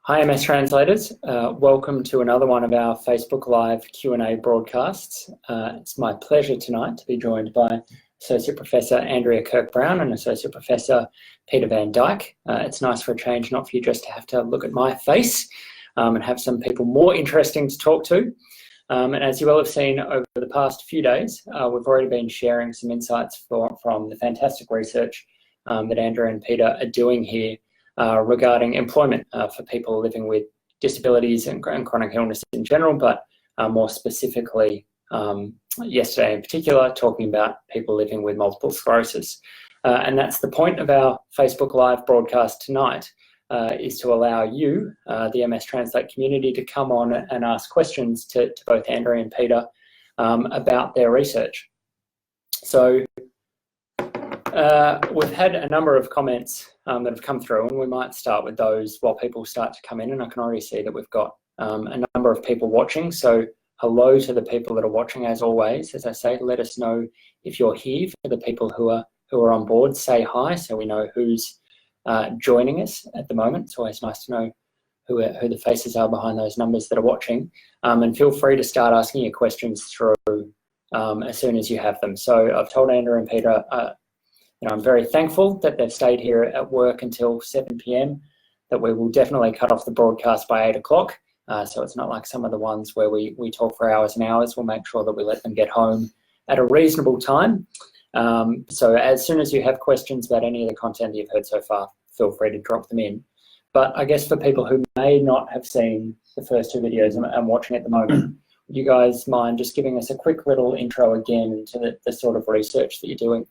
Hi MS Translators, welcome to another one of our Facebook Live Q&A broadcasts. It's my pleasure tonight to be joined by Associate Professor Andrea Kirk-Brown and Associate Professor Pieter van Dijk. It's nice for a change, not for you just to have to look at my face and have some people more interesting to talk to. And as you will have seen over the past few days, we've already been sharing some insights from the fantastic research that Andrea and Pieter are doing here regarding employment for people living with disabilities and chronic illness in general, but more specifically yesterday in particular, talking about people living with multiple sclerosis. And that's the point of our Facebook Live broadcast tonight, is to allow you, the MS Translate community, to come on and ask questions to both Andrea and Pieter about their research. So we've had a number of comments that have come through, and we might start with those while people start to come in, and I can already see that we've got a number of people watching. So hello to the people that are watching. As always, as I say, let us know if you're here. For the people who are on board, say hi so we know who's joining us at the moment. It's always nice to know who the faces are behind those numbers that are watching, and feel free to start asking your questions through as soon as you have them. So I've told Andrea and Pieter I'm very thankful that they've stayed here at work until 7 p.m, that we will definitely cut off the broadcast by 8 o'clock. So it's not like some of the ones where we talk for hours and hours. We'll make sure that we let them get home at a reasonable time. So as soon as you have questions about any of the content you've heard so far, feel free to drop them in. But I guess for people who may not have seen the first two videos and watching at the moment, would you guys mind just giving us a quick little intro again into the sort of research that you're doing?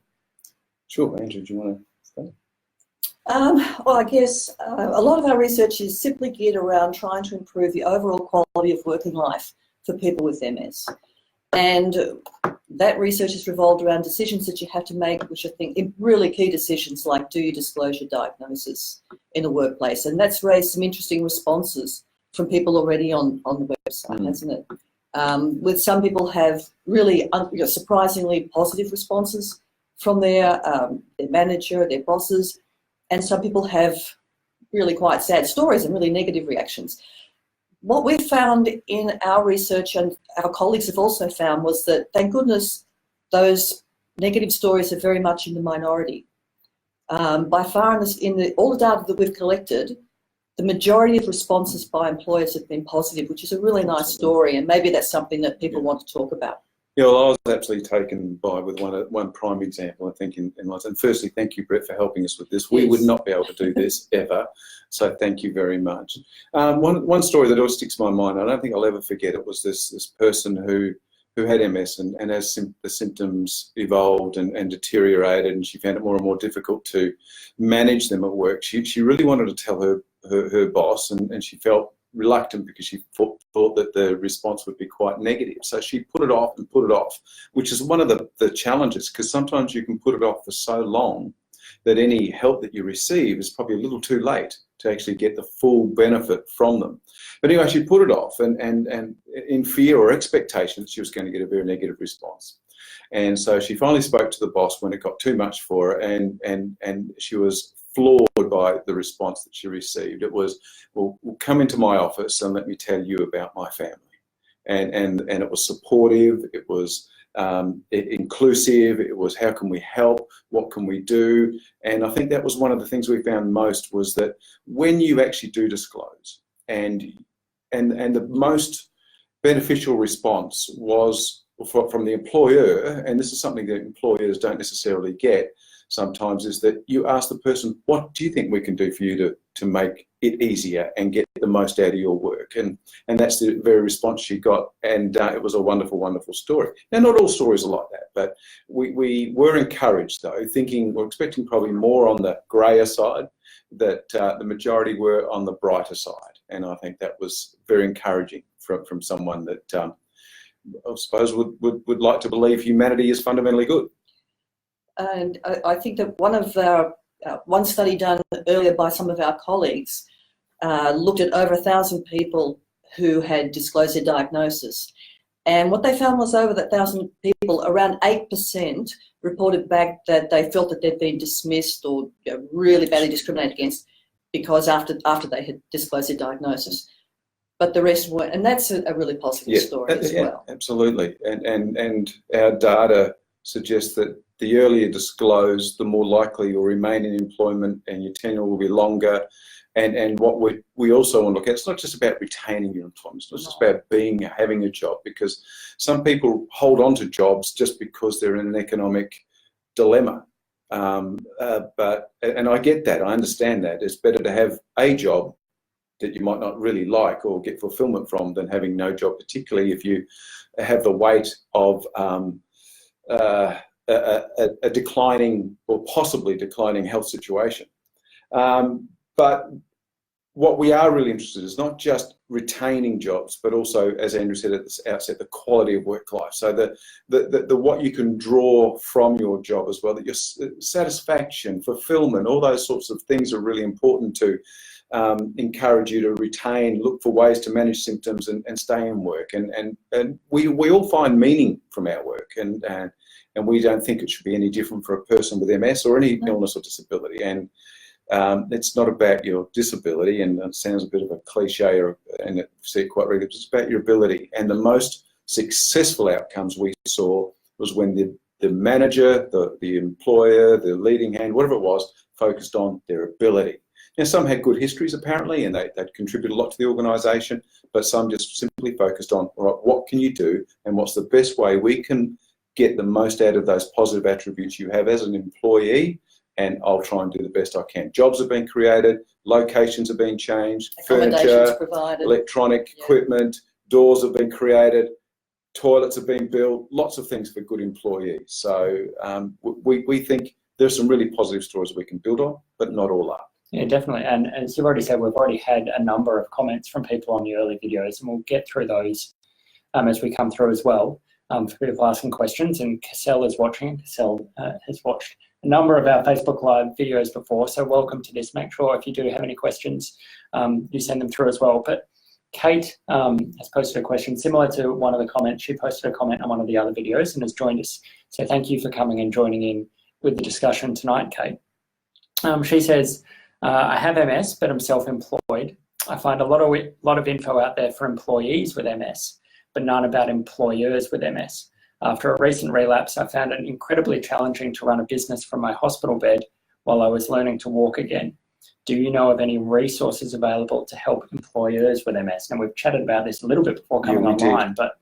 Sure, Andrew, do you want to start? Well, I guess a lot of our research is simply geared around trying to improve the overall quality of working life for people with MS. And that research has revolved around decisions that you have to make, which I think are really key decisions, like do you disclose your diagnosis in the workplace? And that's raised some interesting responses from people already on the website, hasn't it? With some people have really surprisingly positive responses from their manager, their bosses, and some people have really quite sad stories and really negative reactions. What we found in our research, and our colleagues have also found, was that, thank goodness, those negative stories are very much in the minority. By far, in all the data that we've collected, the majority of responses by employers have been positive, which is a really nice story, and maybe that's something that people want to talk about. Yeah, well, I was absolutely taken by with one prime example, I think, in life. And firstly, thank you, Brett, for helping us with this. We would not be able to do this ever, so thank you very much. One story that always sticks in my mind, I don't think I'll ever forget it, was this person who had MS, and as the symptoms evolved and deteriorated, and she found it more and more difficult to manage them at work, she really wanted to tell her boss, and she felt reluctant because she thought that the response would be quite negative. So she put it off and put it off, which is one of the challenges, because sometimes you can put it off for so long that any help that you receive is probably a little too late to actually get the full benefit from them. But anyway, she put it off and in fear or expectation that she was going to get a very negative response. And so she finally spoke to the boss when it got too much for her, and she was floored by the response that she received. It was, well, come into my office and let me tell you about my family. And it was supportive, it was inclusive, it was how can we help, what can we do? And I think that was one of the things we found most, was that when you actually do disclose, and the most beneficial response was from the employer, and this is something that employers don't necessarily get sometimes, is that you ask the person, what do you think we can do for you to make it easier and get the most out of your work? And that's the very response she got, and it was a wonderful, wonderful story. Now, not all stories are like that, but we were encouraged, though, we're expecting probably more on the greyer side, that the majority were on the brighter side. And I think that was very encouraging from someone that I suppose would like to believe humanity is fundamentally good. And I think that one study done earlier by some of our colleagues looked at over 1,000 people who had disclosed their diagnosis. And what they found was, over that 1,000 people, around 8% reported back that they felt that they'd been dismissed or really badly discriminated against because after they had disclosed their diagnosis. But the rest weren't, and that's a really positive story as well. Absolutely, and our data suggests that the earlier disclosed, the more likely you'll remain in employment and your tenure will be longer. And what we also want to look at, it's not just about retaining your employment, it's not just about having a job, because some people hold on to jobs just because they're in an economic dilemma. And I get that, I understand that. It's better to have a job that you might not really like or get fulfillment from than having no job, particularly if you have the weight of a declining or possibly declining health situation. But what we are really interested in is not just retaining jobs, but also, as Andrew said at the outset, the quality of work life. So the what you can draw from your job as well, that your satisfaction, fulfillment, all those sorts of things are really important to encourage you to retain, look for ways to manage symptoms and stay in work. And we all find meaning from our work, and we don't think it should be any different for a person with MS or any illness or disability. And it's not about your disability, and it sounds a bit of a cliche, and I see it quite regularly, it's about your ability. And the most successful outcomes we saw was when the manager, the employer, the leading hand, whatever it was, focused on their ability. Now, some had good histories apparently, and they'd contributed a lot to the organisation, but some just simply focused on, all right, what can you do, and what's the best way we can get the most out of those positive attributes you have as an employee, and I'll try and do the best I can. Jobs have been created, locations have been changed, furniture, provided, electronic equipment, doors have been created, toilets have been built, lots of things for good employees. So we think there's some really positive stories we can build on, but not all are. Yeah, definitely. And as you've already said, we've already had a number of comments from people on the early videos, and we'll get through those as we come through as well, for people asking questions. And Cassell is watching. Cassell has watched a number of our Facebook Live videos before, so welcome to this. Make sure if you do have any questions, you send them through as well. But Kate has posted a question similar to one of the comments. She posted a comment on one of the other videos and has joined us. So thank you for coming and joining in with the discussion tonight, Kate. She says, I have MS, but I'm self-employed. I find a lot of info out there for employees with MS, but none about employers with MS. After a recent relapse, I found it incredibly challenging to run a business from my hospital bed while I was learning to walk again. Do you know of any resources available to help employers with MS? And we've chatted about this a little bit before coming online, but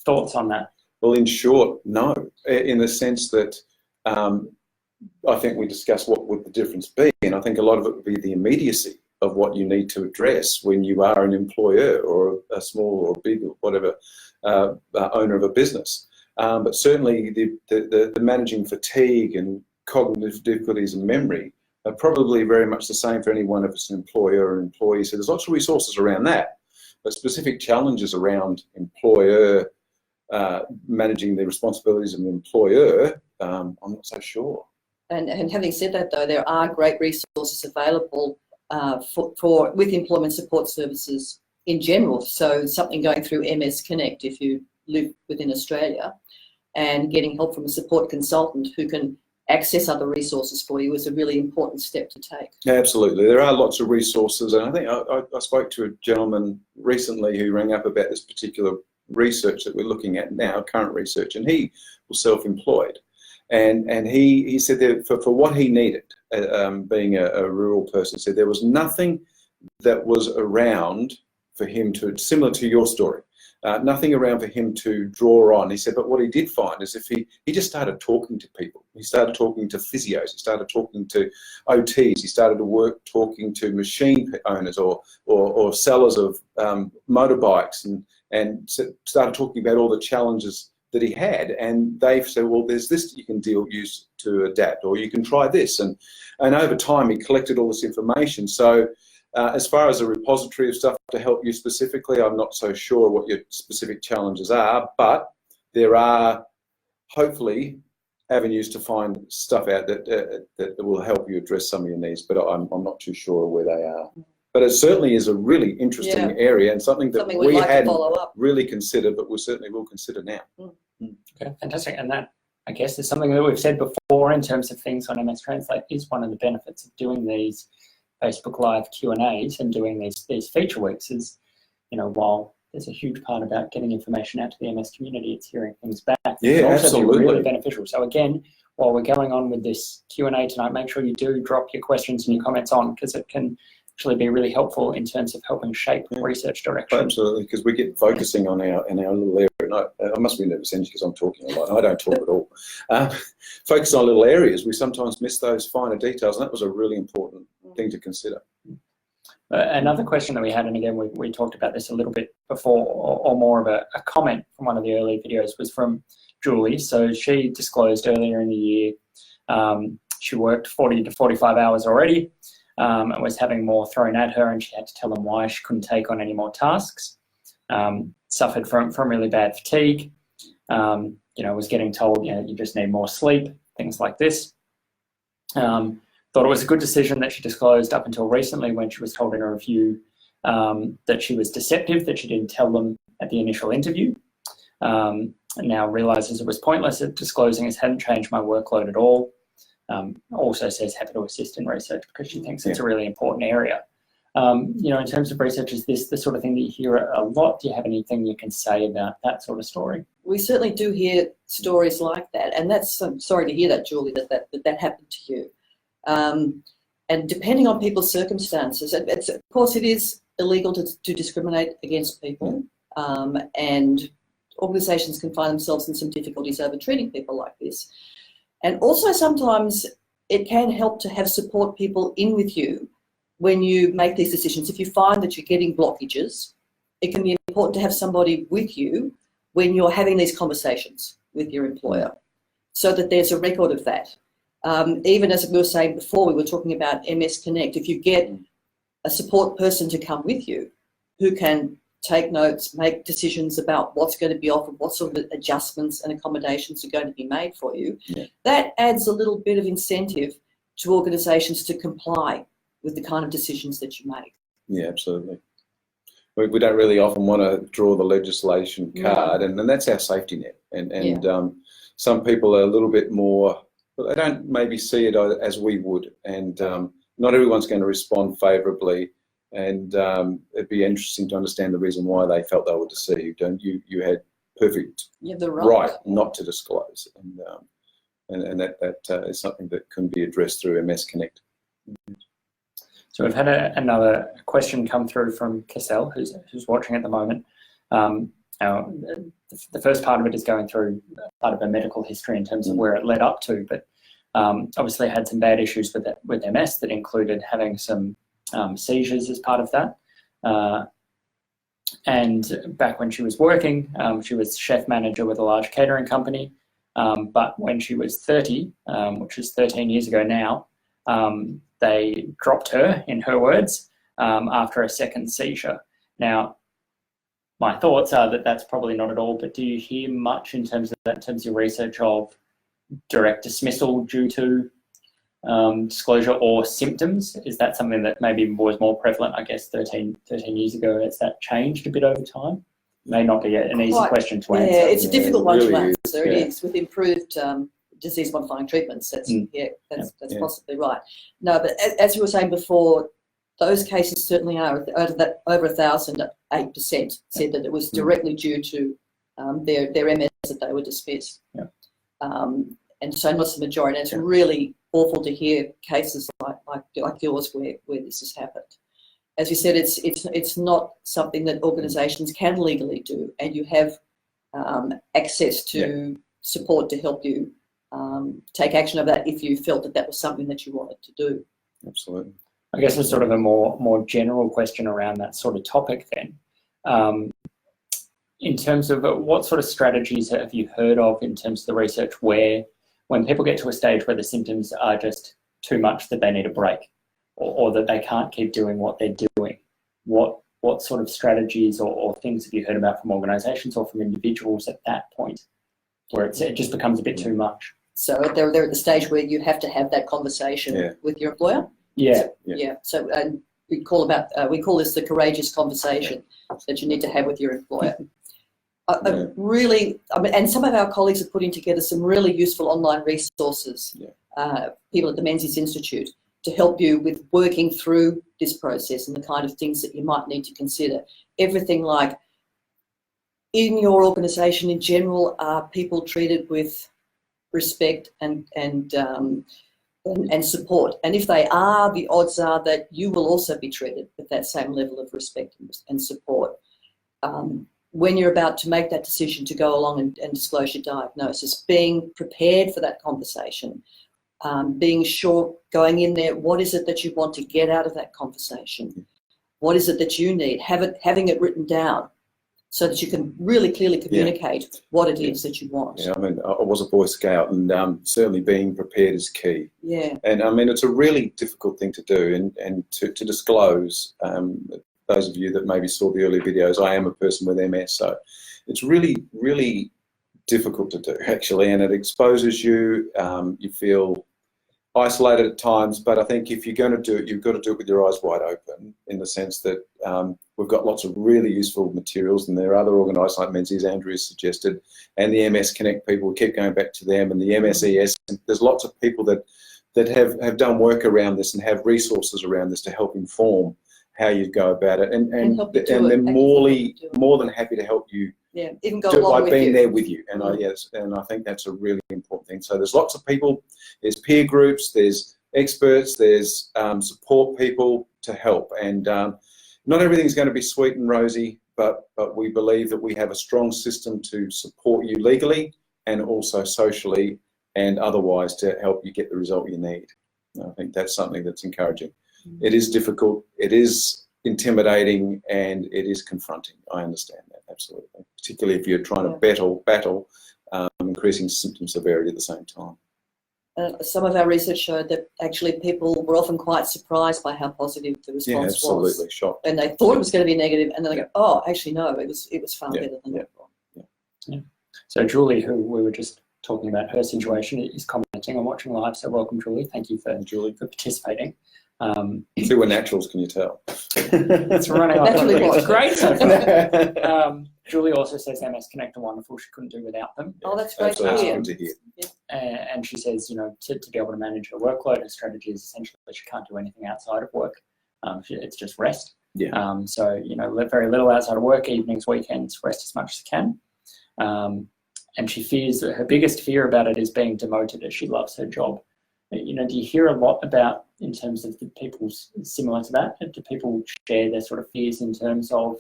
thoughts on that? Well, in short, no, in the sense that I think we discussed what would the difference be, and I think a lot of it would be the immediacy of what you need to address when you are an employer or a small or big or whatever owner of a business. But certainly the managing fatigue and cognitive difficulties and memory are probably very much the same for any one of us, an employer or employee. So there's lots of resources around that, but specific challenges around employer managing the responsibilities of an employer, I'm not so sure. And having said that, though, there are great resources available with employment support services in general. So something going through MS Connect if you live within Australia, and getting help from a support consultant who can access other resources for you is a really important step to take. Absolutely. There are lots of resources, and I think I spoke to a gentleman recently who rang up about this particular research that we're looking at now, current research, and he was self-employed. And he said that for what he needed, being a rural person, said there was nothing that was around for him to, similar to your story, nothing around for him to draw on. He said, but what he did find is if he just started talking to people. He started talking to physios, he started talking to OTs, he started talking to machine owners or sellers of motorbikes, and started talking about all the challenges that he had, and they said, well, there's this you can use to adapt, or you can try this, and over time he collected all this information. So as far as a repository of stuff to help you specifically, I'm not so sure what your specific challenges are, but there are hopefully avenues to find stuff out that will help you address some of your needs, but I'm not too sure where they are. But it certainly is a really interesting area, and something that we hadn't really considered, but we certainly will consider now. Okay, fantastic. And that, I guess, is something that we've said before in terms of things on MStranslate, is one of the benefits of doing these Facebook Live Q&As and doing these feature weeks is, while there's a huge part about getting information out to the MS community, it's hearing things back. Yeah, also absolutely. Really beneficial. So again, while we're going on with this Q&A tonight, make sure you do drop your questions and your comments on, because it can actually be really helpful in terms of helping shape research direction. Absolutely, because we get focusing on our little area. And I must be nervous because I'm talking a lot. I don't talk at all. Focus on little areas. We sometimes miss those finer details, and that was a really important thing to consider. Another question that we had, and again, we talked about this a little bit before, or more of a comment from one of the early videos, was from Julie. So she disclosed earlier in the year she worked 40 to 45 hours already and was having more thrown at her, and she had to tell them why she couldn't take on any more tasks. Suffered from really bad fatigue, was getting told, you just need more sleep, things like this. Thought it was a good decision that she disclosed up until recently, when she was told in a review that she was deceptive, that she didn't tell them at the initial interview. And now realises it was pointless at disclosing, it hadn't changed my workload at all. Also says happy to assist in research because she thinks it's a really important area. In terms of research, is this the sort of thing that you hear a lot? Do you have anything you can say about that sort of story? We certainly do hear stories like that, and I'm sorry to hear that, Julie, that happened to you. And depending on people's circumstances, of course it is illegal to discriminate against people, and organisations can find themselves in some difficulties over treating people like this. And also sometimes it can help to have support people in with you when you make these decisions. If you find that you're getting blockages, it can be important to have somebody with you when you're having these conversations with your employer, so that there's a record of that. Even as we were saying before, we were talking about MS Connect. If you get a support person to come with you who can take notes, make decisions about what's going to be offered, what sort of adjustments and accommodations are going to be made for you, that adds a little bit of incentive to organisations to comply with the kind of decisions that you make. Yeah, absolutely. We don't really often want to draw the legislation card, and that's our safety net. And some people are a little bit more, they don't maybe see it as we would, and not everyone's going to respond favourably. And it'd be interesting to understand the reason why they felt they were deceived. And you had perfect right not to disclose, and that is something that can be addressed through MS Connect. So we've had another question come through from Cassell, who's watching at the moment. The first part of it is going through part of a medical history in terms of where it led up to, but obviously had some bad issues with MS that included having some seizures as part of that. And back when she was working, she was chef manager with a large catering company. But when she was 30, which is 13 years ago now, they dropped her, in her words, after a second seizure. Now, my thoughts are that that's probably not at all, but do you hear much in terms of that, in terms of your research of direct dismissal due to disclosure or symptoms? Is that something that maybe was more prevalent, I guess, 13 years ago? Has that changed a bit over time? May not be an easy question to answer. Yeah, it's a difficult one really to answer. It is, with improved disease-modifying treatments. That's possibly right. No, but as you were saying before, those cases certainly are over 1,000, 8% said that it was directly due to their MS that they were dismissed. Yeah. And so not the majority. And it's really awful to hear cases like yours where this has happened. As you said, it's not something that organisations can legally do, and you have access to support to help you take action of that if you felt that was something that you wanted to do. Absolutely. I guess it's sort of a more general question around that sort of topic then. In terms of what sort of strategies have you heard of in terms of the research where when people get to a stage where the symptoms are just too much that they need a break, or that they can't keep doing what they're doing, what sort of strategies or things have you heard about from organisations or from individuals at that point where it just becomes a bit too much? So they're at the stage where you have to have that conversation with your employer? Yeah. So we call this the courageous conversation that you need to have with your employer. Really, and some of our colleagues are putting together some really useful online resources, people at the Menzies Institute, to help you with working through this process and the kind of things that you might need to consider. Everything like, in your organisation in general, are people treated with respect and support? And if they are, the odds are that you will also be treated with that same level of respect and support. When you're about to make that decision to go along and disclose your diagnosis, being prepared for that conversation, being sure going in there, what is it that you want to get out of that conversation? What is it that you need? Having it written down so that you can really clearly communicate what it is that you want. Yeah, I mean, I was a Boy Scout, and certainly being prepared is key. Yeah. And I mean, it's a really difficult thing to do, and to disclose. Those of you that maybe saw the early videos, I am a person with MS, so it's really, really difficult to do, actually, and it exposes you. You feel isolated at times, but I think if you're going to do it, you've got to do it with your eyes wide open, in the sense that we've got lots of really useful materials, and there are other organisations like Menzies, Andrea suggested, and the MS Connect people, we keep going back to them, and the MSES. There's lots of people that have done work around this and have resources around this to help inform how you go about it, and they're more than happy to help you. Yeah, even go do it along by with being you. there with you, and I think that's a really important thing. So there's lots of people, there's peer groups, there's experts, there's support people to help, and not everything's going to be sweet and rosy, but we believe that we have a strong system to support you legally and also socially and otherwise to help you get the result you need. And I think that's something that's encouraging. It is difficult, it is intimidating, and it is confronting. I understand that, absolutely. Particularly if you're trying to battle increasing symptom severity at the same time. Some of our research showed that actually people were often quite surprised by how positive the response was. Absolutely, shocked. And they thought it was going to be negative, and then they go, oh, actually no, it was far better than that. Yeah. So Julie, who we were just talking about, her situation, is commenting on watching live. So welcome, Julie. Thank you for participating. Two were naturals, can you tell? It's running like it's great so far. Julie also says MS Connect are wonderful. She couldn't do without them. Oh, that's great to hear. Yeah. And she says, to be able to manage her workload, her strategy is essentially that she can't do anything outside of work. It's just rest. Yeah. So, very little outside of work, evenings, weekends, rest as much as she can. And she fears that her biggest fear about it is being demoted, as she loves her job. Do you hear a lot about, in terms of the people similar to that? Do people share their sort of fears in terms of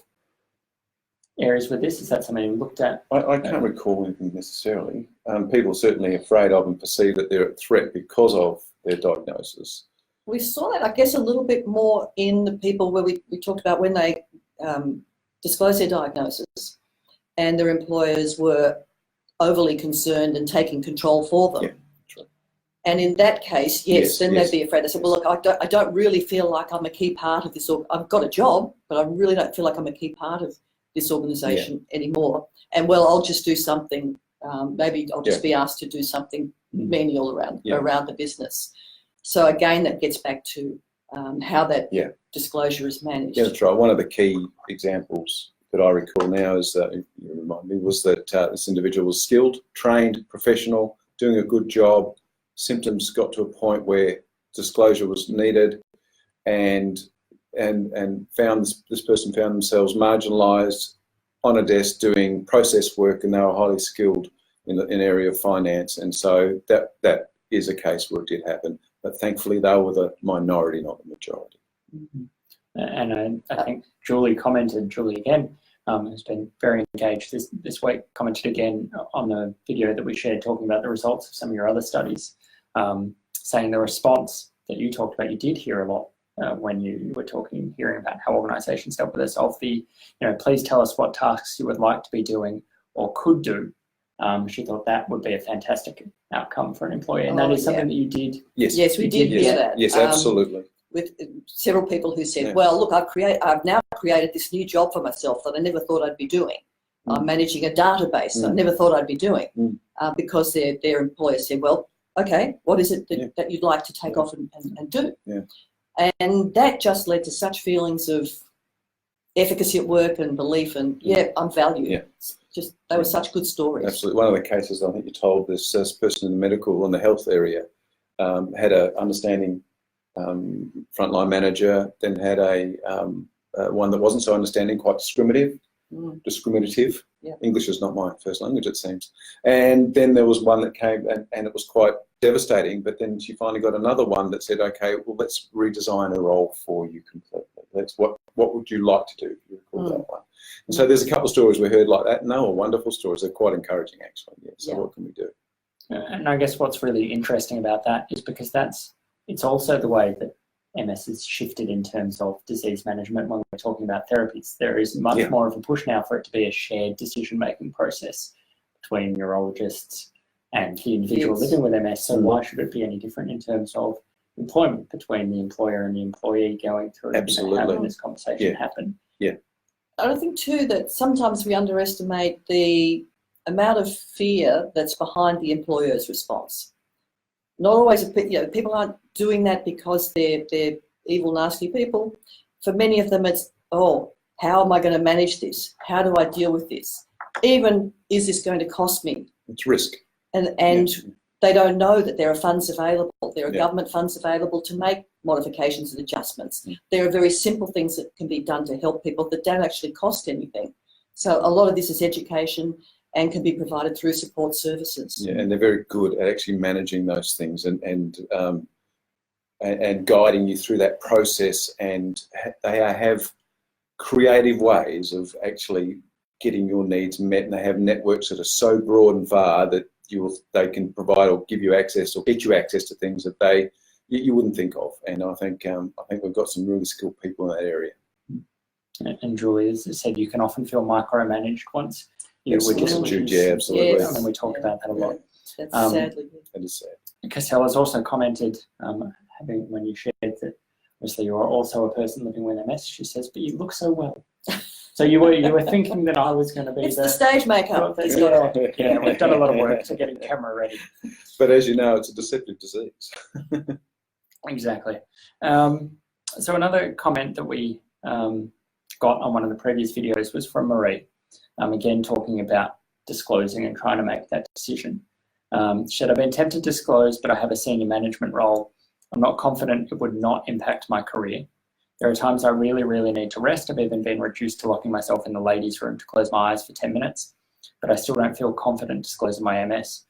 areas with this? Is that something you looked at? I can't recall anything necessarily. People are certainly afraid of and perceive that they're a threat because of their diagnosis. We saw that, I guess, a little bit more in the people where we talked about when they disclosed their diagnosis and their employers were overly concerned and taking control for them. Yeah. And in that case, yes, then yes. they'd be afraid. They said, well, look, I don't really feel like I'm a key part of this. I've got a job, but I really don't feel like I'm a key part of this organisation anymore. And, well, I'll just do something. Maybe I'll just be asked to do something menial around the business. So, again, that gets back to how that disclosure is managed. Yeah, that's right. One of the key examples that I recall now is, you remind me, was that this individual was skilled, trained, professional, doing a good job. Symptoms got to a point where disclosure was needed, and found this person found themselves marginalised on a desk doing process work, and they were highly skilled in the area of finance, and so that is a case where it did happen. But thankfully, they were the minority, not the majority. Mm-hmm. And I think Julie again, has been very engaged this week, commented again on the video that we shared talking about the results of some of your other studies, saying the response that you talked about, you did hear a lot when you were hearing about how organisations dealt with this, of the, please tell us what tasks you would like to be doing or could do. She thought that would be a fantastic outcome for an employee, and that is something that you did. Yes, we did hear that. Yes, absolutely. With several people who said, well, look, I've now created this new job for myself that I never thought I'd be doing. I'm managing a database I never thought I'd be doing, because their employer said, well, okay, what is it that you'd like to take off and do? Yeah. And that just led to such feelings of efficacy at work and belief and, I'm valued. Yeah. Just, they were such good stories. Absolutely. One of the cases I think you told, this person in the medical and the health area had an understanding frontline manager, then had a one that wasn't so understanding, quite discriminative. Yeah. English is not my first language, it seems. And then there was one that came and it was quite devastating, but then she finally got another one that said, okay, well, let's redesign a role for you completely. That's what would you like to do, if you recall that one. And so there's a couple of stories we heard like that, and they were wonderful stories. They're quite encouraging, actually. Yeah. So what can we do? And I guess what's really interesting about that is because it's also the way that MS has shifted in terms of disease management when we're talking about therapies. There is much more of a push now for it to be a shared decision-making process between neurologists and the individual living with MS. So why should it be any different in terms of employment between the employer and the employee going through having this conversation happen? Yeah. I think too that sometimes we underestimate the amount of fear that's behind the employer's response. Not always, people aren't doing that because they're evil, nasty people. For many of them, it's, oh, how am I going to manage this? How do I deal with this? Even, is this going to cost me? It's risk. And they don't know that there are funds available. There are government funds available to make modifications and adjustments. There are very simple things that can be done to help people that don't actually cost anything. So a lot of this is education and can be provided through support services. Yeah, and they're very good at actually managing those things and guiding you through that process. And they have creative ways of actually getting your needs met, and they have networks that are so broad and far that they can provide or give you access or get you access to things that you wouldn't think of. And I think we've got some really skilled people in that area. And Julie, as I said, you can often feel micromanaged once you were just absolutely. Yes. And we talk about that a lot. That's sadly. That is sad. Castella's also commented, when you shared that obviously you are also a person living with MS, she says, but you look so well. So you were thinking that I was going to be the stage makeup. Yeah, we've done a lot of work to getting camera ready. But as you know, it's a deceptive disease. Exactly. So another comment that we got on one of the previous videos was from Marie, again talking about disclosing and trying to make that decision. She said, I've been tempted to disclose, but I have a senior management role. I'm not confident it would not impact my career. There are times I really, really need to rest. I've even been reduced to locking myself in the ladies' room to close my eyes for 10 minutes, but I still don't feel confident disclosing my MS.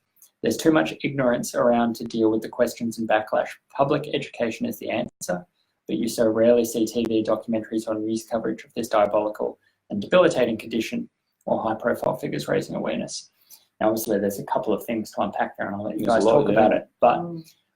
There's too much ignorance around to deal with the questions and backlash. Public education is the answer, but you so rarely see TV documentaries or news coverage of this diabolical and debilitating condition or high-profile figures raising awareness. Now, obviously, there's a couple of things to unpack there, and I'll let you guys talk about it. But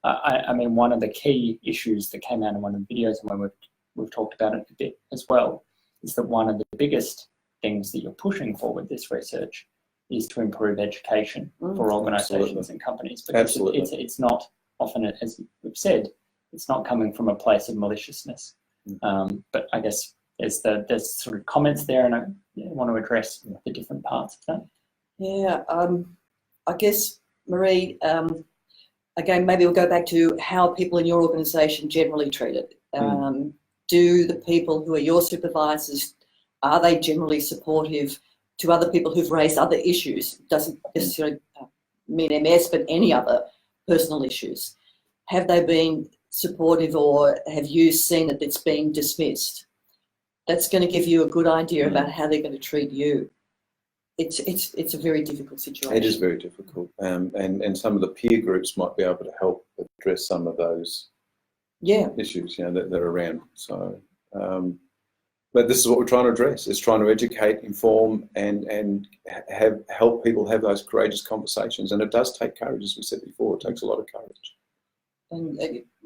I mean, one of the key issues that came out in one of the videos, and when we've talked about it a bit as well, is that one of the biggest things that you're pushing for with this research is to improve education for organisations and companies. Because it's not often, as we've said, it's not coming from a place of maliciousness. But I guess there's sort of comments there, and I want to address the different parts of that. Yeah, I guess, Marie, again, maybe we'll go back to how people in your organisation generally treat it. Do the people who are your supervisors, are they generally supportive to other people who've raised other issues? Doesn't necessarily mean MS, but any other personal issues. Have they been supportive, or have you seen that it's being dismissed? That's going to give you a good idea about how they're going to treat you. It's a very difficult situation. It is very difficult, and some of the peer groups might be able to help address some of those issues, that are around. So, but this is what we're trying to address: is trying to educate, inform, and help people have those courageous conversations. And it does take courage, as we said before. It takes a lot of courage. And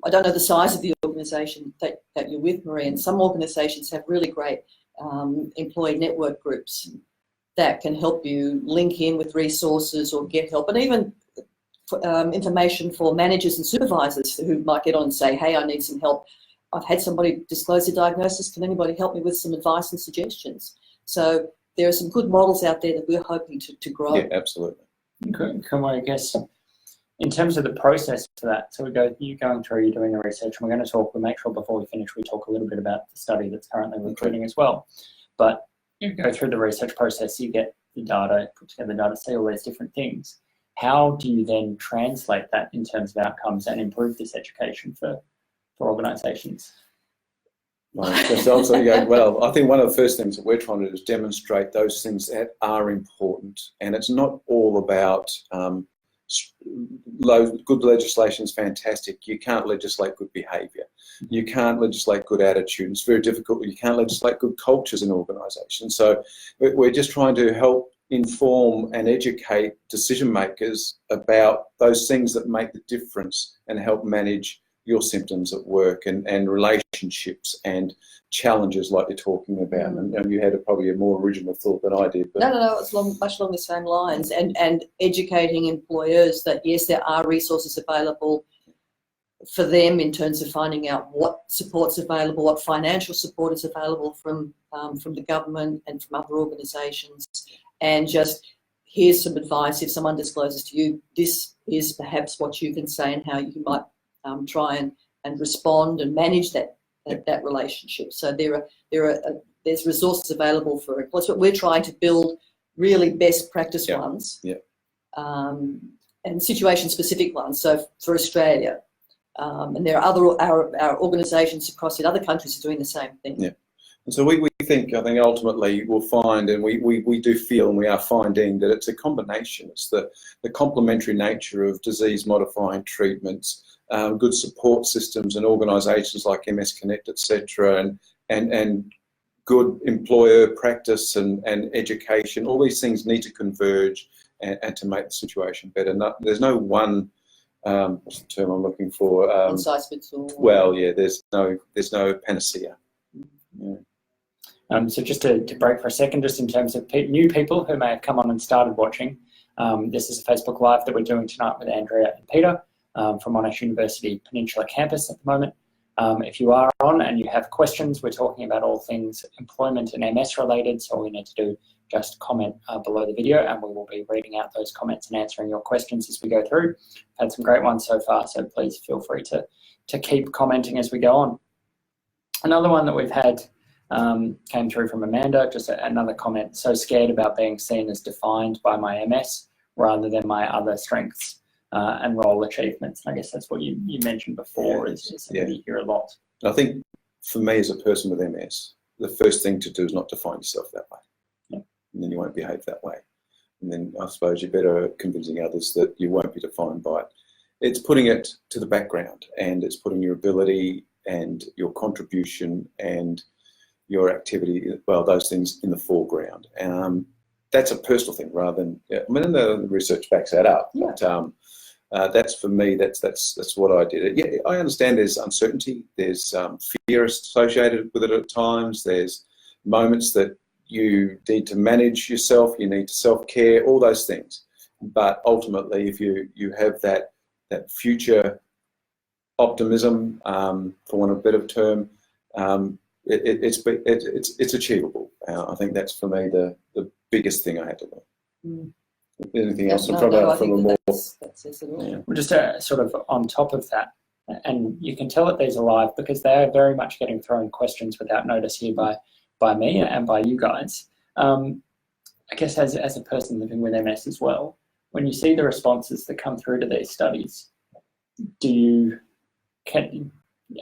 I don't know the size of the organisation that you're with, Marie, and some organisations have really great employee network groups that can help you link in with resources or get help, and even information for managers and supervisors who might get on and say, hey, I need some help. I've had somebody disclose a diagnosis. Can anybody help me with some advice and suggestions? So there are some good models out there that we're hoping to grow. Yeah, absolutely. Can we, I guess, in terms of the process for that, so you're going through, you're doing the research, and we're going to talk, we'll make sure before we finish we talk a little bit about the study that's currently recruiting as well. But you go through the research process, you get the data, put together the data, see all these different things. How do you then translate that in terms of outcomes and improve this education for for organisations? Well, I think one of the first things that we're trying to do is demonstrate those things that are important, and it's not all about good legislation is fantastic. You can't legislate good behaviour. You can't legislate good attitude. It's very difficult. You can't legislate good cultures in organisations. So we're just trying to help inform and educate decision makers about those things that make the difference and help manage your symptoms at work and relationships and challenges like you're talking about. And you had probably a more original thought than I did. But No, it's much along the same lines. And educating employers that, yes, there are resources available for them in terms of finding out what support's available, what financial support is available from the government and from other organisations. And just, here's some advice. If someone discloses to you, this is perhaps what you can say and how you might try and respond and manage that relationship. So there's resources available for it. That's what we're trying to build, really best practice ones, and situation-specific ones. So for Australia, and there are our organisations across in other countries are doing the same thing. Yeah. And so I think ultimately we'll find, and we do feel, and we are finding, that it's a combination. It's the complementary nature of disease-modifying treatments, good support systems and organisations like MS Connect, etc., and good employer practice and education. All these things need to converge and to make the situation better. There's no one, what's the term I'm looking for? One size fits all. Well, yeah, there's no panacea. Yeah. So just to break for a second, just in terms of new people who may have come on and started watching, this is a Facebook Live that we're doing tonight with Andrea and Peter from Monash University Peninsula campus at the moment. If you are on and you have questions, we're talking about all things employment and MS related, so all you need to do, just comment below the video and we will be reading out those comments and answering your questions as we go through. Had some great ones so far, so please feel free to keep commenting as we go on. Another one that we've had came through from Amanda, just another comment. So scared about being seen as defined by my MS rather than my other strengths and role achievements. And I guess that's what you mentioned before, is something you hear a lot. I think for me as a person with MS, the first thing to do is not define yourself that way. Yeah. And then you won't behave that way. And then I suppose you're better at convincing others that you won't be defined by it. It's putting it to the background, and it's putting your ability and your contribution and your activity, well, those things in the foreground. That's a personal thing rather than, the research backs that up. Yeah. But that's for me, that's what I did. Yeah, I understand there's uncertainty, there's fear associated with it at times, there's moments that you need to manage yourself, you need to self-care, all those things. But ultimately, if you have that future optimism, for want of a better term, it's achievable. I think that's for me the biggest thing I had to learn. Anything else from a more? That's it all. Yeah. Well, just sort of on top of that, and you can tell that these are live because they are very much getting thrown questions without notice here by me and by you guys. I guess as a person living with MS as well, when you see the responses that come through to these studies,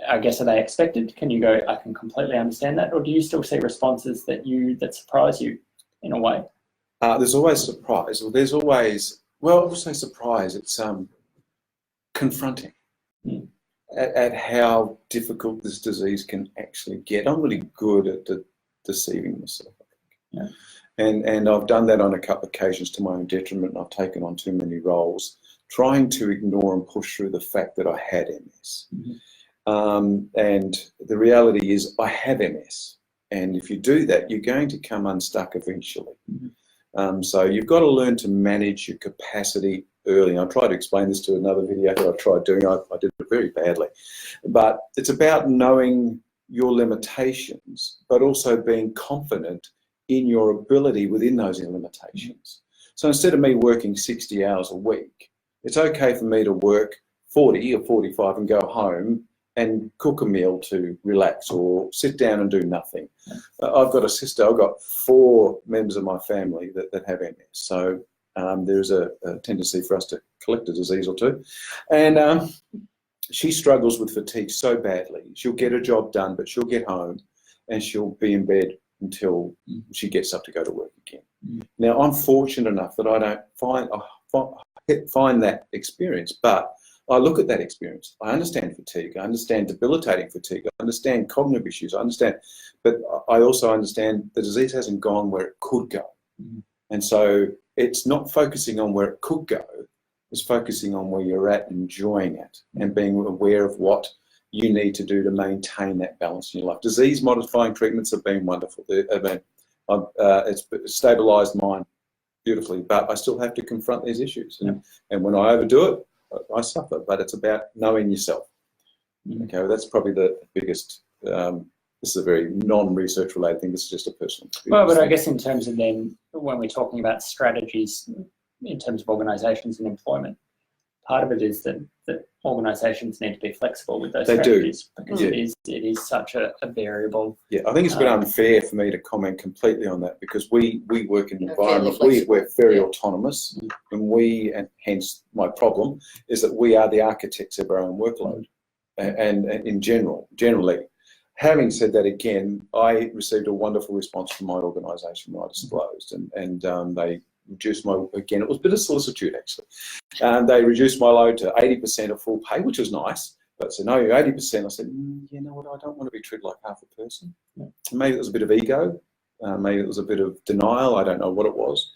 I guess, are they expected? Can you go, I can completely understand that? Or do you still see responses that surprise you in a way? There's always surprise. Or there's always, well, I would say surprise. It's confronting at how difficult this disease can actually get. I'm really good at deceiving myself, I think. Yeah. And I've done that on a couple of occasions to my own detriment, and I've taken on too many roles, trying to ignore and push through the fact that I had MS. Mm-hmm. And the reality is I have MS. And if you do that, you're going to come unstuck eventually. Mm-hmm. So you've got to learn to manage your capacity early. I tried to explain this to another video that I tried doing. I did it very badly. But it's about knowing your limitations, but also being confident in your ability within those limitations. So instead of me working 60 hours a week, it's okay for me to work 40 or 45 and go home and cook a meal to relax or sit down and do nothing. I've got a sister, I've got 4 members of my family that have MS. So there's a tendency for us to collect a disease or two. And she struggles with fatigue so badly. She'll get her job done, but she'll get home and she'll be in bed until she gets up to go to work again. Now, I'm fortunate enough that I don't find that experience, but I look at that experience. I understand fatigue. I understand debilitating fatigue. I understand cognitive issues. I understand, but I also understand the disease hasn't gone where it could go. And so it's not focusing on where it could go. It's focusing on where you're at, enjoying it, and being aware of what you need to do to maintain that balance in your life. Disease-modifying treatments have been wonderful. It's stabilised mine beautifully, but I still have to confront these issues. And when I overdo it, I suffer. But it's about knowing yourself. Okay, that's probably the biggest. This is a very non-research related thing. This is just a personal experience. Well, but I guess in terms of then, when we're talking about strategies in terms of organisations and employment, part of it is that organisations need to be flexible with those strategies, because it is such a variable. Yeah, I think it's a bit unfair for me to comment completely on that, because we work in an environment, we're very autonomous, and hence my problem is that we are the architects of our own workload, and in generally. Having said that, again, I received a wonderful response from my organisation when I disclosed, and they reduced my, again, it was a bit of solicitude actually, and they reduced my load to 80% of full pay, which was nice, but so no, 80%, I said, you know what, I don't want to be treated like half a person. Maybe it was a bit of ego, maybe it was a bit of denial, I don't know what it was,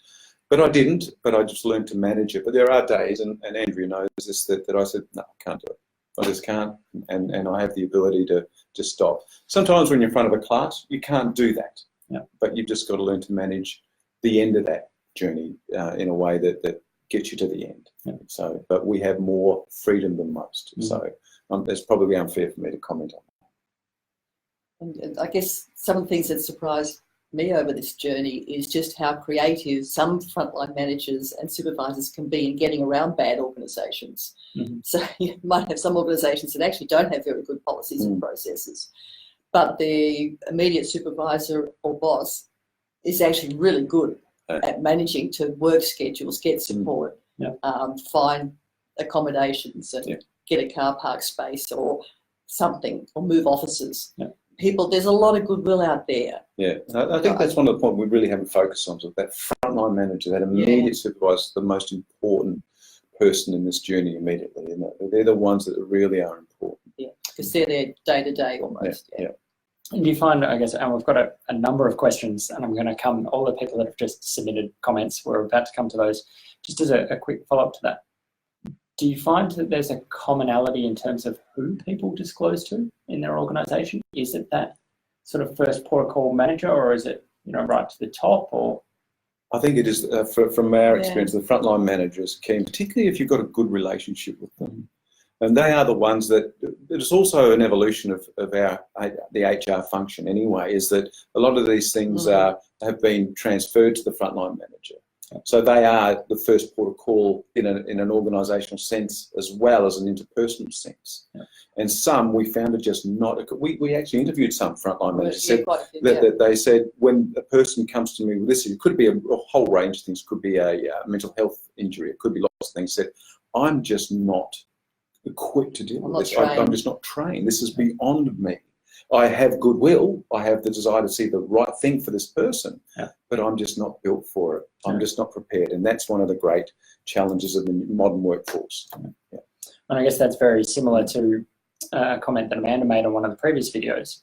but I didn't, but I just learned to manage it. But there are days, and Andrea knows this, that I said, no, I can't do it. I just can't, and I have the ability to just stop. Sometimes when you're in front of a class, you can't do that, but you've just got to learn to manage the end of that journey in a way that gets you to the end. So, but we have more freedom than most. So it's probably unfair for me to comment on that. And I guess some of the things that surprised me over this journey is just how creative some frontline managers and supervisors can be in getting around bad organisations. So you might have some organisations that actually don't have very good policies and processes, but the immediate supervisor or boss is actually really good at managing to work schedules, get support, find accommodations, and get a car park space or something, or move offices. People, there's a lot of goodwill out there. Yeah, I think that's one of the points we really haven't focused on. So that frontline manager, that immediate supervisor, is the most important person in this journey immediately. And they're the ones that really are important. Yeah, because they're there day to day almost. And do you find, I guess, and we've got a number of questions, and I'm going to come, all the people that have just submitted comments, we're about to come to those. Just as a quick follow-up to that, do you find that there's a commonality in terms of who people disclose to in their organisation? Is it that sort of first port of call manager, or is it, right to the top? Or I think it is, from our experience, the frontline manager is key, particularly if you've got a good relationship with them. And they are the ones that, it's also an evolution of the HR function anyway, is that a lot of these things have been transferred to the frontline manager. So they are the first port of call in an organisational sense as well as an interpersonal sense. And some we found are just not, we actually interviewed some frontline managers, that they said when a person comes to me with this, it could be a whole range of things, could be a mental health injury, it could be lots of things, said, I'm just not equipped to deal with this. I'm just not trained. This is beyond me. I have goodwill. I have the desire to see the right thing for this person, but I'm just not built for it. I'm just not prepared. And that's one of the great challenges of the modern workforce. And I guess that's very similar to a comment that Amanda made on one of the previous videos,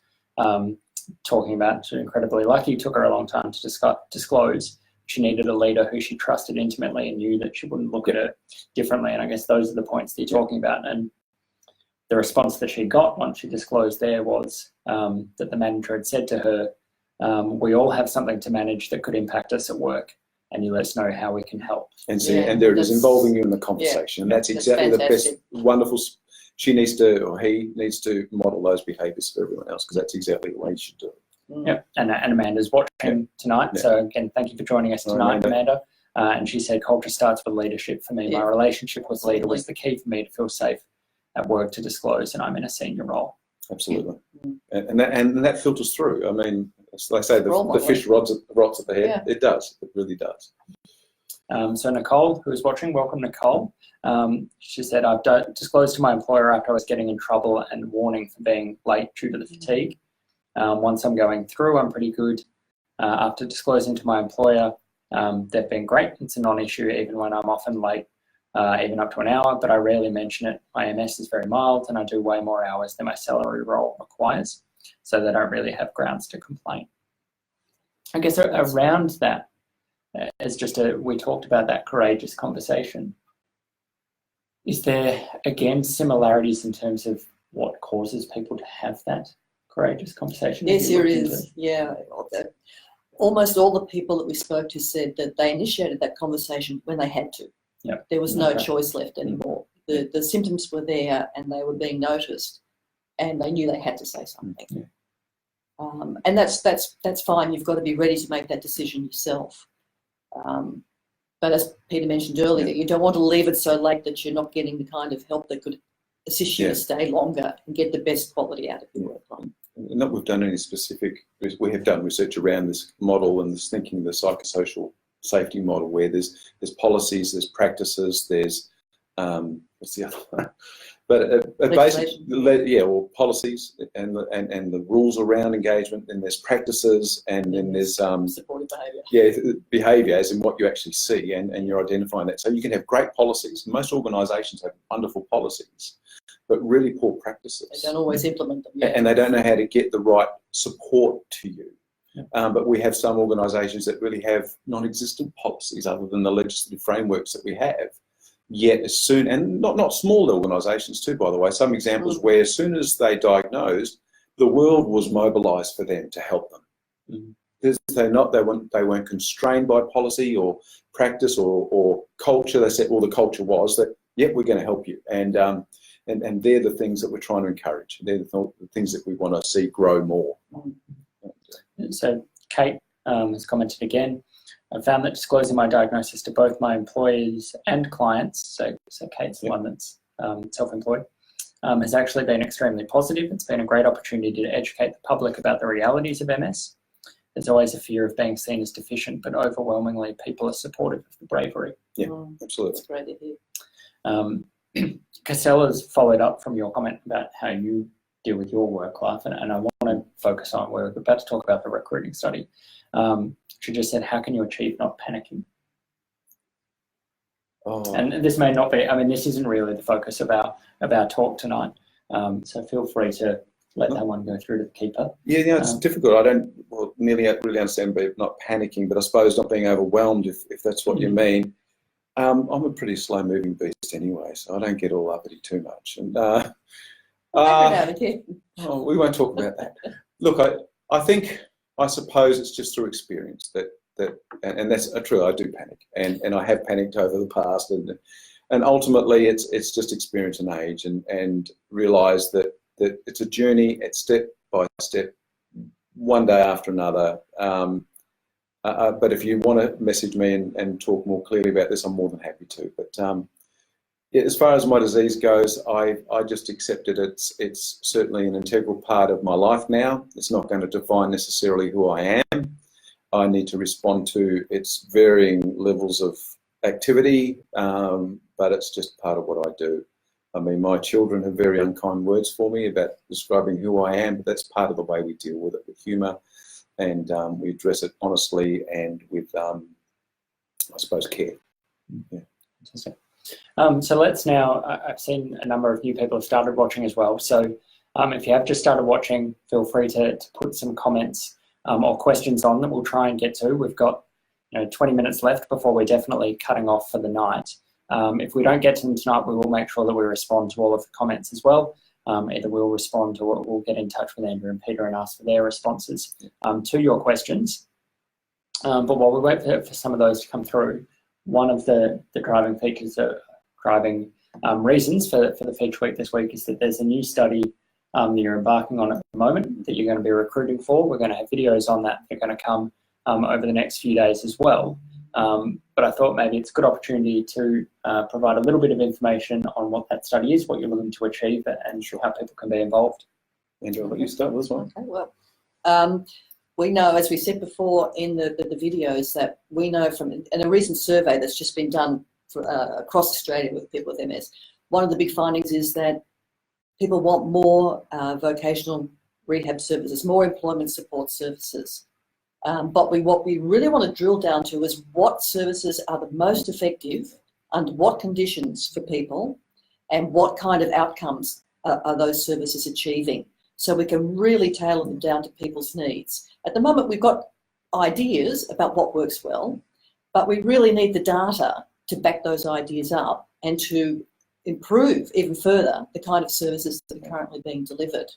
talking about she's incredibly lucky. It took her a long time to disclose. She needed a leader who she trusted intimately and knew that she wouldn't look at her differently. And I guess those are the points that you're talking about. And the response that she got once she disclosed there was that the manager had said to her, we all have something to manage that could impact us at work, and you let us know how we can help. And see, and there it is, involving you in the conversation. And that's exactly the best, wonderful, she needs to, or he needs to model those behaviours for everyone else, because that's exactly the way you should do it. And Amanda's watching tonight. So again, thank you for joining us tonight, Amanda. And she said, culture starts with leadership for me. My relationship with leader was the key for me to feel safe at work, to disclose, and I'm in a senior role. Absolutely. And that filters through. I mean, it's like I say, the fish rots at the head. It does. It really does. So Nicole, who is watching, welcome Nicole. She said, I've disclosed to my employer after I was getting in trouble and warning for being late due to the fatigue. Once I'm going through, I'm pretty good. After disclosing to my employer, they've been great. It's a non-issue even when I'm often late, even up to an hour, but I rarely mention it. My MS is very mild and I do way more hours than my salary role requires, so they don't really have grounds to complain. I guess around that, as we talked about that courageous conversation. Is there, again, similarities in terms of what causes people to have that courageous conversation? Yes, there is. Yeah. Almost all the people that we spoke to said that they initiated that conversation when they had to. Yep. There was no choice left anymore. The symptoms were there and they were being noticed and they knew they had to say something. Yeah. And that's fine. You've got to be ready to make that decision yourself. But as Peter mentioned earlier, you don't want to leave it so late that you're not getting the kind of help that could assist you to stay longer and get the best quality out of your work life. Not we've done any specific, we have done research around this model and this thinking, the psychosocial safety model, where there's policies, there's practices, there's what's the other one? But basically, or policies and the rules around engagement, and there's practices, and then there's supportive behaviour. Behaviour as in what you actually see, and you're identifying that. So you can have great policies. Most organisations have wonderful policies, but really poor practices. They don't always implement them. And they don't know how to get the right support to you. But we have some organisations that really have non-existent policies other than the legislative frameworks that we have. Yet as soon, and not small organisations too, by the way, some examples where as soon as they diagnosed, the world was mobilised for them to help them. They weren't constrained by policy or practice or culture. They said, well, the culture was that, we're going to help you. And they're the things that we're trying to encourage. They're the things that we want to see grow more. So Kate has commented again, I found that disclosing my diagnosis to both my employees and clients, so Kate's the one that's self-employed, has actually been extremely positive. It's been a great opportunity to educate the public about the realities of MS. There's always a fear of being seen as deficient, but overwhelmingly people are supportive of the bravery. Yeah, absolutely. That's great to hear. Casella's followed up from your comment about how you deal with your work life, and I want to focus on, we're about to talk about the recruiting study. She just said, how can you achieve not panicking? And this may not be, this isn't really the focus of our talk tonight. So feel free to let that one go through to the keeper. Yeah, it's difficult. I don't nearly really understand not panicking, but I suppose not being overwhelmed, if that's what you mean. I'm a pretty slow-moving beast anyway, so I don't get all uppity too much. And we won't talk about that. Look, I suppose it's just through experience and that's true. I do panic, and I have panicked over the past, and ultimately it's just experience and age, and realise that it's a journey. It's step by step, one day after another. But if you want to message me and talk more clearly about this, I'm more than happy to. But as far as my disease goes, I just accepted it's certainly an integral part of my life now. It's not going to define necessarily who I am. I need to respond to its varying levels of activity, but it's just part of what I do. My children have very unkind words for me about describing who I am, but that's part of the way we deal with it, with humour, and we address it honestly and with, I suppose, care. Yeah. So let's now, I've seen a number of new people have started watching as well. So if you have just started watching, feel free to put some comments or questions on that we'll try and get to. We've got 20 minutes left before we're definitely cutting off for the night. If we don't get to them tonight, we will make sure that we respond to all of the comments as well. Either we'll respond or we'll get in touch with Andrew and Peter and ask for their responses to your questions. But while we wait for some of those to come through, one of the driving features, driving reasons for the feature week this week is that there's a new study that you're embarking on at the moment that you're going to be recruiting for. We're going to have videos on that that are going to come over the next few days as well. But I thought maybe it's a good opportunity to provide a little bit of information on what that study is, what you're looking to achieve, and how people can be involved. Andrew, I'll let you start with this one. Okay, well, we know, as we said before in the videos, that we know from a recent survey that's just been done across Australia with people with MS, one of the big findings is that people want more vocational rehab services, more employment support services. But what we really want to drill down to is what services are the most effective, under what conditions for people, and what kind of outcomes are those services achieving. So we can really tailor them down to people's needs. At the moment, we've got ideas about what works well, but we really need the data to back those ideas up and to improve even further the kind of services that are currently being delivered.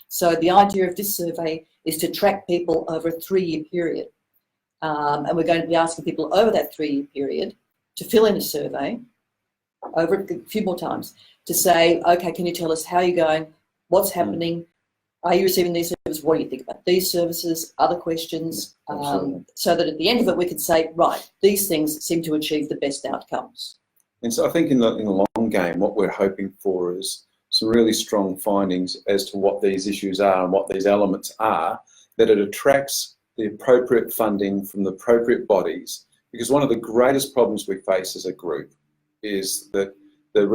So the idea of this survey is to track people over a 3-year period. And we're going to be asking people over that 3-year period to fill in a survey over a few more times to say, okay, can you tell us how you're going, what's happening, are you receiving these services, what do you think about these services, other questions, so that at the end of it we can say, right, these things seem to achieve the best outcomes. And so I think in the long game, what we're hoping for is some really strong findings as to what these issues are and what these elements are, that it attracts the appropriate funding from the appropriate bodies. Because one of the greatest problems we face as a group is that the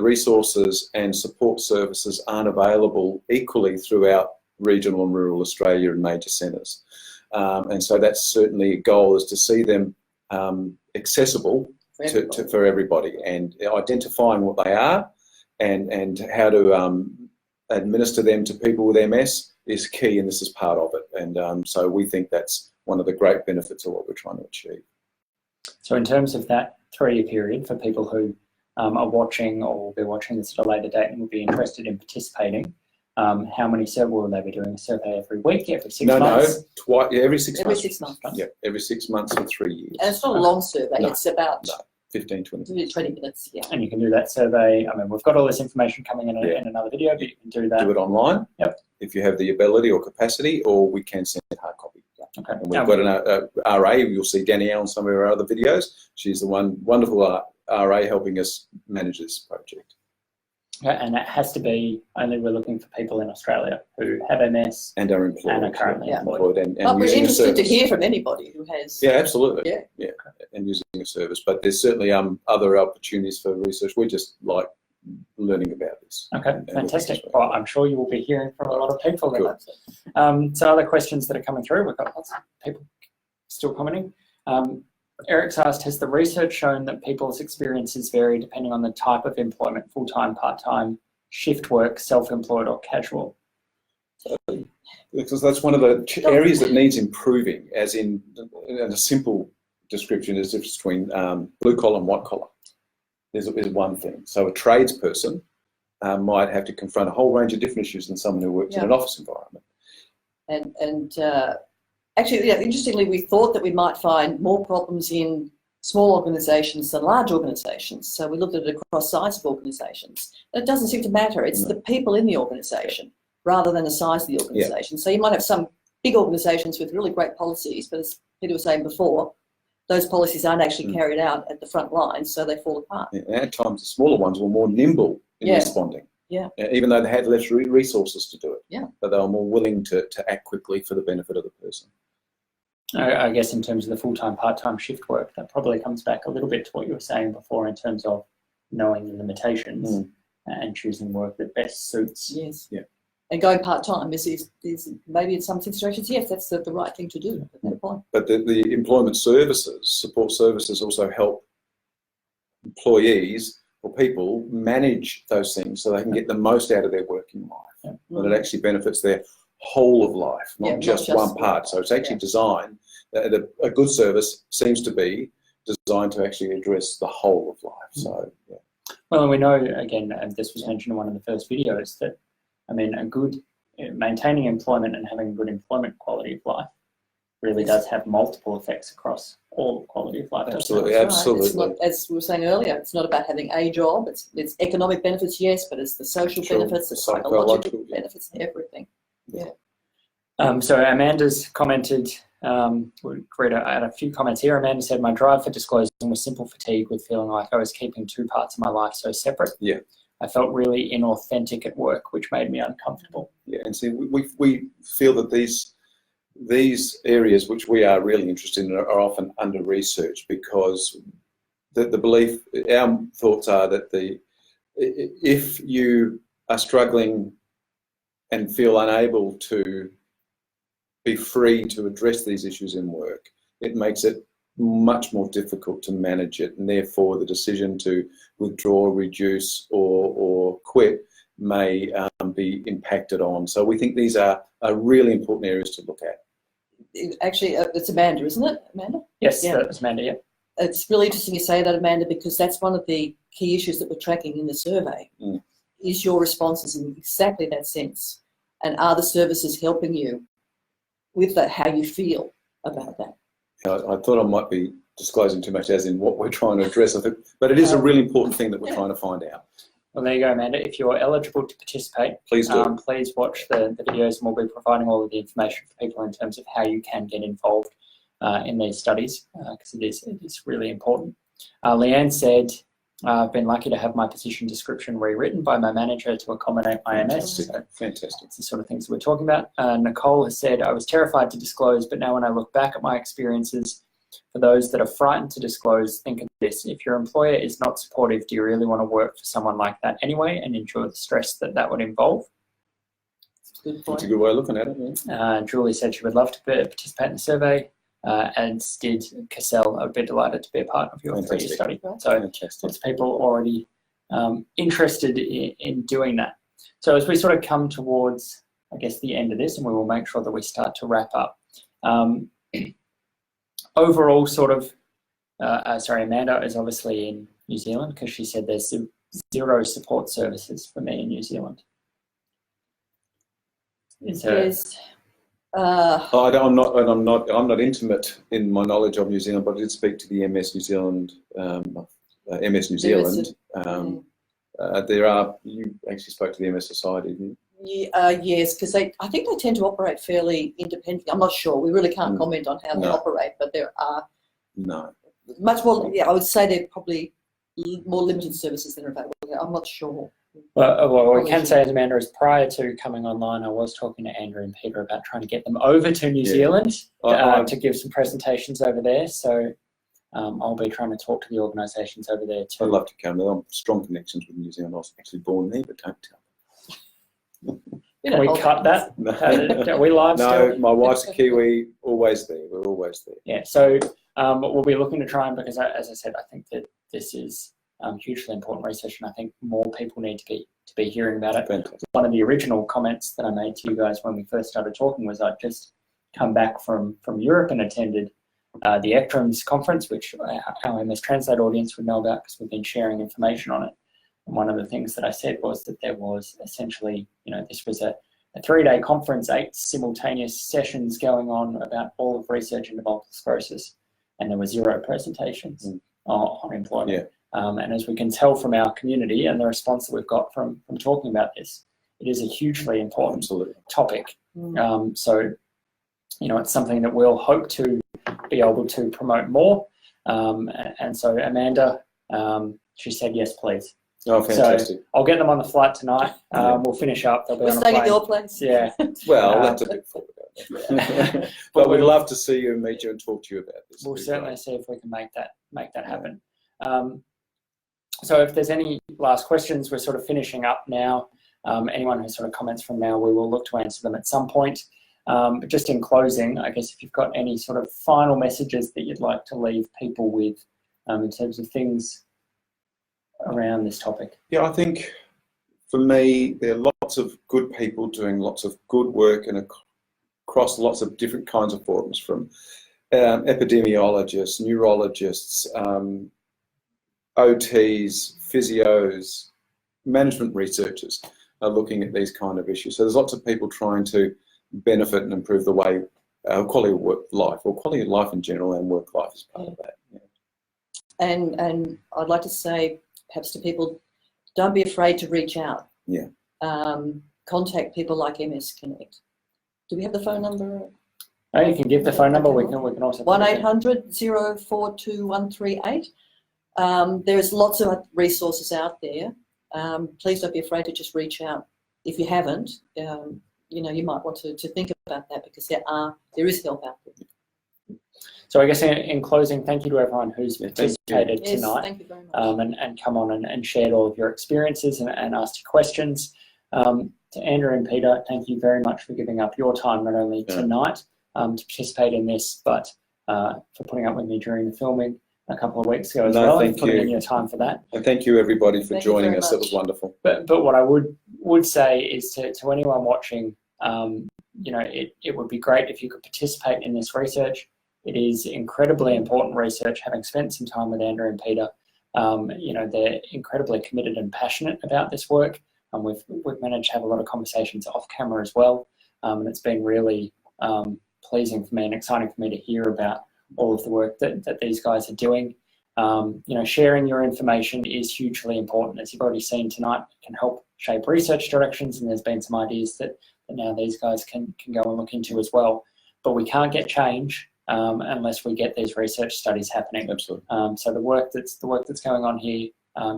resources and support services aren't available equally throughout regional and rural Australia and major centres. And so that's certainly a goal, is to see them accessible for everybody, and identifying what they are and how to administer them to people with MS is key, and this is part of it. And so we think that's one of the great benefits of what we're trying to achieve. So in terms of that 3-year period, for people who are watching or will be watching this at a later date and will be interested in participating, how many will they be doing a survey every week, every 6 months? No, every 6 months. Every 6 months. Yeah, every 6 months for 3 years. And it's not a long survey, it's about 15, 20 minutes. Yeah. And you can do that survey. I mean, we've got all this information coming in another video, but you can do that. Do it online. Yep. If you have the ability or capacity, or we can send a hard copy. Okay. And we've got an RA. You'll see Danielle on some of our other videos. She's the wonderful RA helping us manage this project. Okay, and it has to be only, we're looking for people in Australia who have MS and are employed and are currently employed. And but we're using interested to hear from anybody who has. Yeah, absolutely. Yeah. And using a service. But there's certainly other opportunities for research. We just like learning about this. Okay, fantastic. Well, I'm sure you will be hearing from a lot of people. Good. So other questions that are coming through, we've got lots of people still commenting. Eric's asked, has the research shown that people's experiences vary depending on the type of employment, full-time, part-time, shift work, self-employed or casual? Because that's one of the areas that needs improving, as in a simple description is the difference between blue collar and white collar. Is one thing. So a tradesperson might have to confront a whole range of different issues than someone who works in an office environment. Actually, interestingly, we thought that we might find more problems in small organisations than large organisations. So we looked at it across size of organisations. It doesn't seem to matter. It's the people in the organisation rather than the size of the organisation. So you might have some big organisations with really great policies, but as Peter was saying before, those policies aren't actually carried out at the front line, so they fall apart. Yeah, and at times the smaller ones were more nimble in responding. Yeah. Even though they had less resources to do it. Yeah. But they were more willing to act quickly for the benefit of the person. I guess in terms of the full-time, part-time shift work, that probably comes back a little bit to what you were saying before in terms of knowing the limitations and choosing work that best suits. Yes. Yeah. And going part-time is maybe in some situations, yes, that's the right thing to do at that point. But the employment services, support services also help employees or people manage those things so they can get the most out of their working life. Yeah. And it actually benefits their whole of life, not just one part. So it's actually designed, a good service seems to be designed to actually address the whole of life. So, Well, and we know, again, and this was mentioned in one of the first videos, that, I mean, maintaining employment and having good employment quality of life really does have multiple effects across all quality of life. Absolutely, right. absolutely. It's not, as we were saying earlier, it's not about having a job. It's economic benefits, yes, but it's the social benefits, the psychological benefits, everything. Yeah. So Amanda's commented, we'll read out a few comments here. Amanda said, my drive for disclosing was simple fatigue with feeling like I was keeping two parts of my life so separate. Yeah. I felt really inauthentic at work, which made me uncomfortable. Yeah, and see, we feel that these these areas which we are really interested in are often under-researched, because the belief, our thoughts are that if you are struggling and feel unable to be free to address these issues in work, it makes it much more difficult to manage it, and therefore the decision to withdraw, reduce, or quit may be impacted on. So we think these are really important areas to look at. Actually, it's Amanda, isn't it, Amanda? Yes, Yeah. that's Amanda, yeah. It's really interesting you say that, Amanda, because that's one of the key issues that we're tracking in the survey. Is your responses in exactly that sense? And are the services helping you with that, how you feel about that? I thought I might be disclosing too much, as in what we're trying to address, I think, but it is a really important thing that we're trying to find out. Well, there you go, Amanda. If you're eligible to participate, please do. Please watch the videos, and we'll be providing all of the information for people in terms of how you can get involved in these studies, because it is really important. Leanne said, I've been lucky to have my position description rewritten by my manager to accommodate my MS. Fantastic. It's the sort of things we're talking about. Nicole has said, I was terrified to disclose, but now when I look back at my experiences, for those that are frightened to disclose, think of this. If your employer is not supportive, do you really want to work for someone like that anyway and endure the stress that would involve? That's a good point. That's a good way of looking at it. Yeah. Julie said she would love to participate in the survey, as did Cassell. I'd be delighted to be a part of your 3-year study. So lots of people already interested in doing that. So as we sort of come towards, I guess, the end of this, and we will make sure that we start to wrap up. Overall, sort of, Amanda is obviously in New Zealand, because she said there's 0 support services for me in New Zealand. I'm not intimate in my knowledge of New Zealand, but I did speak to the MS New Zealand. There are. You actually spoke to the MS Society, didn't you? Yes, because I think they tend to operate fairly independently. I'm not sure. We really can't comment on how they operate, but there are much more. Yeah, I would say they're probably more limited services than are available. I'm not sure. Well, what we can say, as Amanda, is prior to coming online, I was talking to Andrew and Peter about trying to get them over to New Zealand to give some presentations over there. So I'll be trying to talk to the organisations over there too. I'd love to come. I've strong connections with New Zealand. I was actually born there, but don't tell. Can we cut that? No. We live still? No, my wife's a Kiwi, always there. We're always there. Yeah, so we'll be looking to try, and because, as I said, I think that this is hugely important research, and I think more people need to be hearing about it. Fantastic. One of the original comments that I made to you guys when we first started talking was I'd just come back from Europe and attended the ECTRIMS conference, which our MStranslate audience would know about because we've been sharing information on it. And one of the things that I said was that there was essentially, this was a 3-day conference, 8 simultaneous sessions going on about all of research into multiple sclerosis, and there were 0 presentations on employment. Yeah. And as we can tell from our community and the response that we've got from talking about this, it is a hugely important topic. So, it's something that we'll hope to be able to promote more. And so Amanda, she said, yes, please. Oh, fantastic. So I'll get them on the flight tonight. We'll finish up. They'll be on a plane. At your place. Yeah. Well, that's a bit forward. But we'd love to see you and meet you and talk to you about this. We'll certainly see if we can make that happen. So if there's any last questions, we're sort of finishing up now. Anyone who sort of comments from now, we will look to answer them at some point. But just in closing, I guess if you've got any sort of final messages that you'd like to leave people with in terms of things around this topic. Yeah, I think for me, there are lots of good people doing lots of good work and across lots of different kinds of forums, from epidemiologists, neurologists, OTs, physios, management researchers are looking at these kind of issues. So there's lots of people trying to benefit and improve the way quality of work life, or quality of life in general, and work life is part of that. Yeah. And I'd like to say, perhaps to people, don't be afraid to reach out. Yeah. Contact people like MS Connect. Do we have the phone number? No, you can give the phone number. We can also 1-800-042-138. There's lots of resources out there. Please don't be afraid to just reach out. If you haven't, you might want to think about that, because there is help out there. So I guess in closing, thank you to everyone who's participated Yes, tonight, thank you very much. and come on and shared all of your experiences and asked your questions. To Andrea and Peter, thank you very much for giving up your time, not only tonight to participate in this, but for putting up with me during the filming a couple of weeks ago as well, and putting in your time for that. And thank you everybody for joining us. It was wonderful. But what I would say is to anyone watching, you know, it would be great if you could participate in this research. It is incredibly important research. Having spent some time with Andrea and Peter, you know, they're incredibly committed and passionate about this work. And we've managed to have a lot of conversations off camera as well. And it's been really pleasing for me and exciting for me to hear about all of the work that these guys are doing. You know, sharing your information is hugely important. As you've already seen tonight, it can help shape research directions, and there's been some ideas that now these guys can go and look into as well. But we can't get change unless we get these research studies happening. Absolutely. So the work that's going on here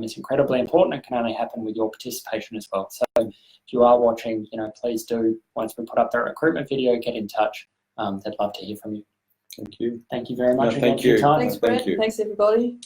is incredibly important and can only happen with your participation as well. So if you are watching, you know, please do, once we put up the recruitment video, get in touch. They'd love to hear from you. Thank you. Thank you very much No, again thank for your you. time. Thanks, Brett. Thank you. Thanks, everybody.